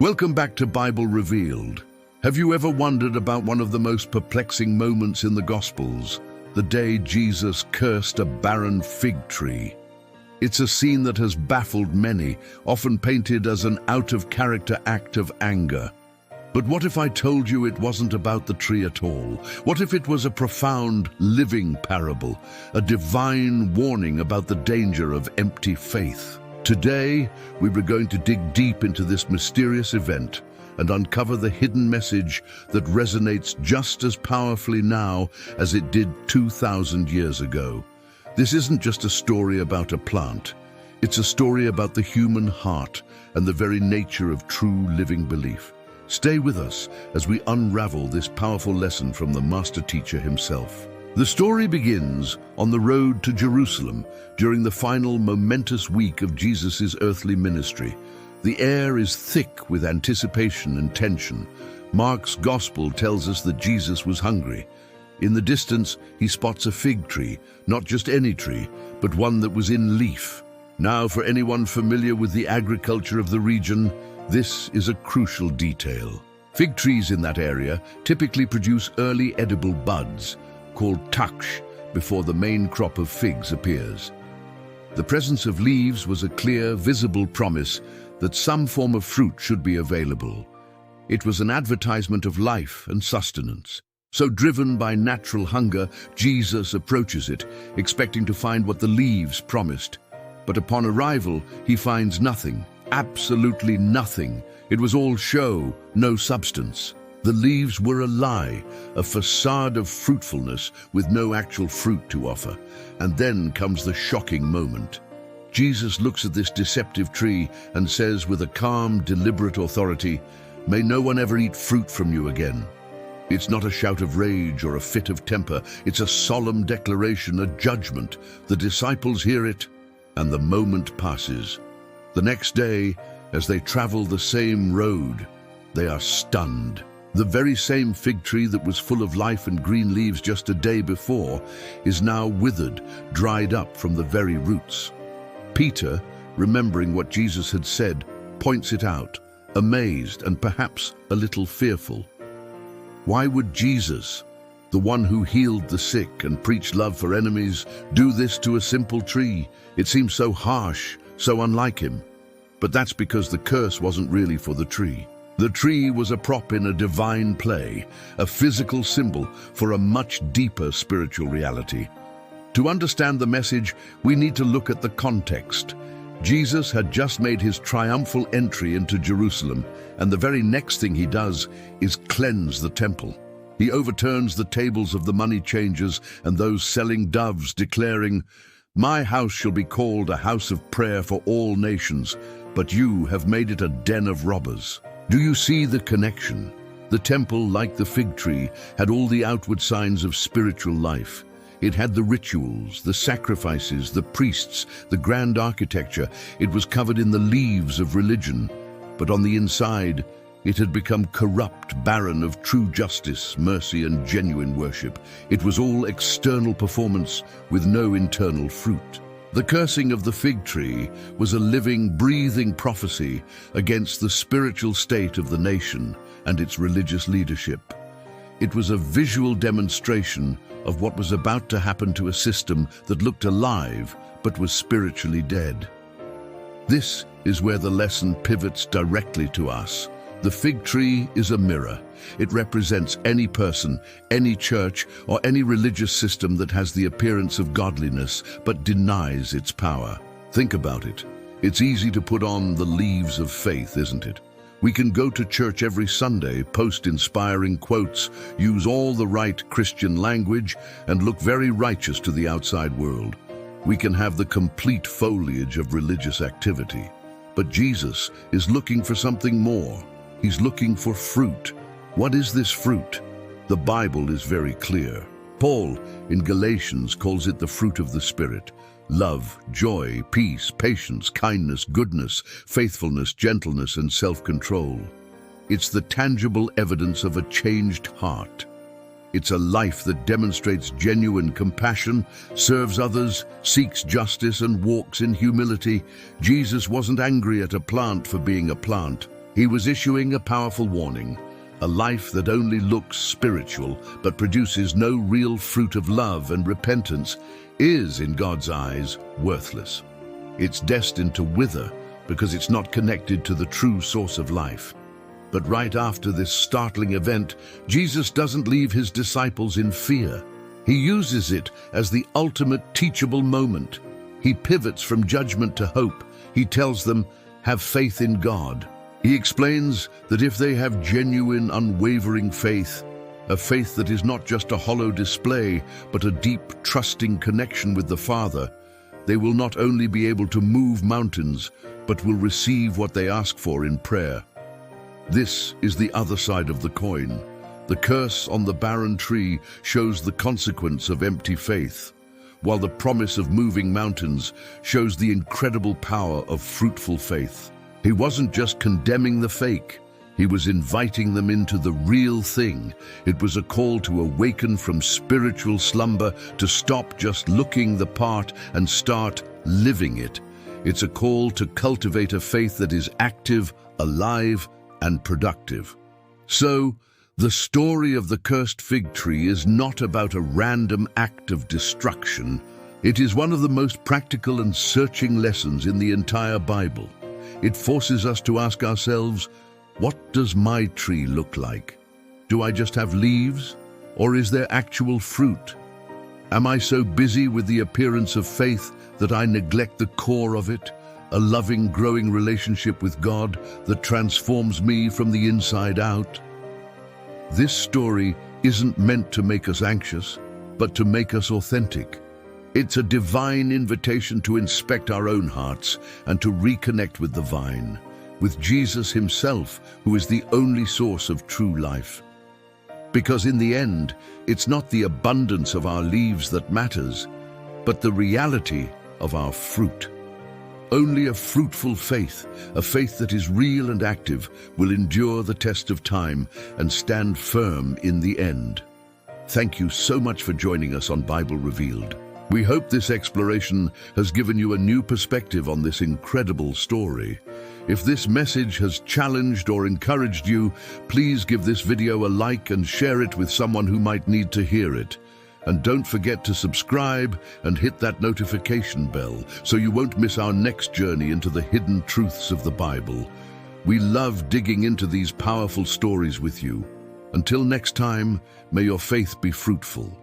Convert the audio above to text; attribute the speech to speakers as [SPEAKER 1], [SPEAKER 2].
[SPEAKER 1] Welcome back to Bible Revealed. Have you ever wondered about one of the most perplexing moments in the Gospels? The day Jesus cursed a barren fig tree. It's a scene that has baffled many, often painted as an out-of-character act of anger. But what if I told you it wasn't about the tree at all? What if it was a profound, living parable, a divine warning about the danger of empty faith? Today, we were going to dig deep into this mysterious event and uncover the hidden message that resonates just as powerfully now as it did 2,000 years ago. This isn't just a story about a plant. It's a story about the human heart and the very nature of true living belief. Stay with us as we unravel this powerful lesson from the master teacher himself. The story begins on the road to Jerusalem during the final momentous week of Jesus' earthly ministry. The air is thick with anticipation and tension. Mark's gospel tells us that Jesus was hungry. In the distance, he spots a fig tree, not just any tree, but one that was in leaf. Now, for anyone familiar with the agriculture of the region, this is a crucial detail. Fig trees in that area typically produce early edible buds, called taksh, before the main crop of figs appears. The presence of leaves was a clear, visible promise that some form of fruit should be available. It was an advertisement of life and sustenance. So driven by natural hunger, Jesus approaches it, expecting to find what the leaves promised. But upon arrival, he finds nothing. Absolutely nothing. It was all show, no substance. The leaves were a lie, a facade of fruitfulness with no actual fruit to offer. And then comes the shocking moment. Jesus looks at this deceptive tree and says with a calm, deliberate authority, "May no one ever eat fruit from you again." It's not a shout of rage or a fit of temper. It's a solemn declaration, a judgment. The disciples hear it, and the moment passes. The next day, as they travel the same road, they are stunned. The very same fig tree that was full of life and green leaves just a day before is now withered, dried up from the very roots. Peter, remembering what Jesus had said, points it out, amazed and perhaps a little fearful. Why would Jesus, the one who healed the sick and preached love for enemies, do this to a simple tree? It seems so harsh, so unlike him. But that's because the curse wasn't really for the tree. The tree was a prop in a divine play, a physical symbol for a much deeper spiritual reality. To understand the message, we need to look at the context. Jesus had just made his triumphal entry into Jerusalem, and the very next thing he does is cleanse the temple. He overturns the tables of the money changers and those selling doves, declaring, "My house shall be called a house of prayer for all nations, but you have made it a den of robbers." Do you see the connection? The temple, like the fig tree, had all the outward signs of spiritual life. It had the rituals, the sacrifices, the priests, the grand architecture. It was covered in the leaves of religion. But on the inside, it had become corrupt, barren of true justice, mercy, and genuine worship. It was all external performance with no internal fruit. The cursing of the fig tree was a living, breathing prophecy against the spiritual state of the nation and its religious leadership. It was a visual demonstration of what was about to happen to a system that looked alive but was spiritually dead. This is where the lesson pivots directly to us. The fig tree is a mirror. It represents any person, any church, or any religious system that has the appearance of godliness but denies its power. Think about it. It's easy to put on the leaves of faith, isn't it? We can go to church every Sunday, post inspiring quotes, use all the right Christian language, and look very righteous to the outside world. We can have the complete foliage of religious activity. But Jesus is looking for something more. He's looking for fruit. What is this fruit? The Bible is very clear. Paul, in Galatians, calls it the fruit of the Spirit. Love, joy, peace, patience, kindness, goodness, faithfulness, gentleness, and self-control. It's the tangible evidence of a changed heart. It's a life that demonstrates genuine compassion, serves others, seeks justice, and walks in humility. Jesus wasn't angry at a plant for being a plant. He was issuing a powerful warning. A life that only looks spiritual but produces no real fruit of love and repentance is, in God's eyes, worthless. It's destined to wither because it's not connected to the true source of life. But right after this startling event, Jesus doesn't leave his disciples in fear. He uses it as the ultimate teachable moment. He pivots from judgment to hope. He tells them, have faith in God. He explains that if they have genuine, unwavering faith, a faith that is not just a hollow display, but a deep, trusting connection with the Father, they will not only be able to move mountains, but will receive what they ask for in prayer. This is the other side of the coin. The curse on the barren tree shows the consequence of empty faith, while the promise of moving mountains shows the incredible power of fruitful faith. He wasn't just condemning the fake, he was inviting them into the real thing. It was a call to awaken from spiritual slumber, to stop just looking the part and start living it. It's a call to cultivate a faith that is active, alive, and productive. So, the story of the cursed fig tree is not about a random act of destruction. It is one of the most practical and searching lessons in the entire Bible. It forces us to ask ourselves, what does my tree look like? Do I just have leaves, or is there actual fruit? Am I so busy with the appearance of faith that I neglect the core of it, a loving, growing relationship with God that transforms me from the inside out? This story isn't meant to make us anxious, but to make us authentic. It's a divine invitation to inspect our own hearts and to reconnect with the vine, with Jesus himself, who is the only source of true life. Because in the end, it's not the abundance of our leaves that matters, but the reality of our fruit. Only a fruitful faith, a faith that is real and active, will endure the test of time and stand firm in the end. Thank you so much for joining us on Bible Revealed. We hope this exploration has given you a new perspective on this incredible story. If this message has challenged or encouraged you, please give this video a like and share it with someone who might need to hear it. And don't forget to subscribe and hit that notification bell so you won't miss our next journey into the hidden truths of the Bible. We love digging into these powerful stories with you. Until next time, may your faith be fruitful.